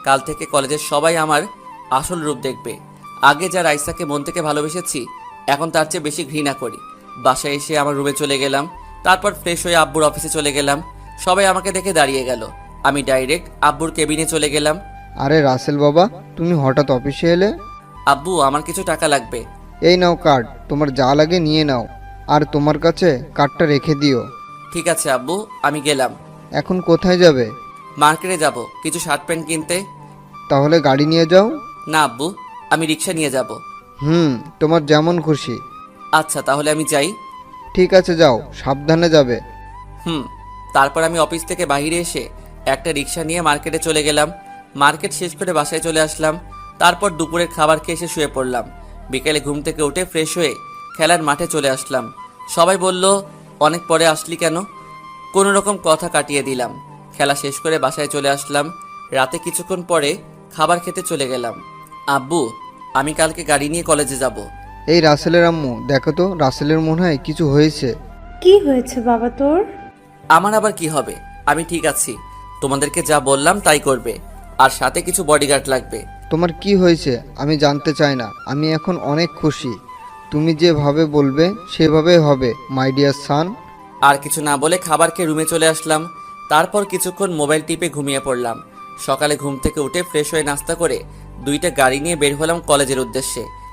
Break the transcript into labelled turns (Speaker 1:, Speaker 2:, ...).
Speaker 1: কাল থেকে কলেজের সবাই আমার আসল রূপ দেখবে। আগে যা রাইসাকে মন থেকে ভালোবেসেছি, এখন তার চেয়ে বেশি ঘৃণা করি। বাসায় এসে আমার রুমে চলে গেলাম, তারপর ফ্রেশ হয়ে আব্বুর অফিসে চলে গেলাম। সবাই আমাকে দেখে দাঁড়িয়ে গেল। আমি ডাইরেক্ট আব্বুর কেবিনে চলে গেলাম।
Speaker 2: আরে রাসেল বাবা, তুমি হঠাৎ অফিসে এলে?
Speaker 1: আব্বু, আমার কিছু টাকা লাগবে।
Speaker 2: এই নাও কার্ড, তোমার যা লাগে নিয়ে নাও, আর তোমার কাছে কার্ডটা রেখে দিও।
Speaker 1: ঠিক আছে আব্বু, আমি গেলাম।
Speaker 2: এখন কোথায় যাবে?
Speaker 1: মার্কেটে যাব কিছু শার্ট প্যান্ট কিনতে।
Speaker 2: তাহলে গাড়ি নিয়ে যাও।
Speaker 1: না আব্বু, আমি রিক্সা নিয়ে যাব।
Speaker 2: তোমার যেমন খুশি।
Speaker 1: আচ্ছা, তাহলে আমি যাই।
Speaker 2: ঠিক আছে, যাও, সাবধানে যাবে।
Speaker 1: তারপর আমি অফিস থেকে বাইরে এসে একটা রিক্সা নিয়ে মার্কেটে চলে গেলাম। মার্কেট শেষ করে বাসায় চলে আসলাম। তারপর দুপুরের খাবার খেয়ে এসে শুয়ে পড়লাম। বিকেলে ঘুম থেকে উঠে ফ্রেশ হয়ে খেলার মাঠে চলে আসলাম। সবাই বলল, অনেক পরে আসলি কেন? কোনো রকম কথা কাটিয়ে দিলাম। খেলা শেষ করে বাসায় চলে আসলাম। রাতে কিছুক্ষণ পরে খাবার খেতে চলে গেলাম। আব্বু, আমি কালকে গাড়ি নিয়ে কলেজে যাব।
Speaker 2: এই রাসেলের আম্মু, দেখো তো, রাসেলের মনে হয় কিছু হয়েছে।
Speaker 3: কি হয়েছে বাবা তোর?
Speaker 1: আমার আবার কি হবে? আমি ঠিক আছি। তোমাদেরকে যা বললাম তাই করবে, আর সাথে কিছু বডিগার্ড লাগবে।
Speaker 2: তোমার কি হয়েছে আমি জানতে চাই না, আমি এখন অনেক খুশি। তুমি যেভাবে বলবে সেভাবে হবে, মাই ডিয়ার সান।
Speaker 1: আর কিছু না বলে খাবার খেয়ে রুমে চলে আসলাম। তারপর কিছুক্ষণ মোবাইল টিপে ঘুমিয়ে পড়লাম। সকালে ঘুম থেকে উঠে ফ্রেশ হয়ে নাস্তা করে দুইটা গাড়ি নিয়ে বের হলাম কলেজের উদ্দেশ্যে।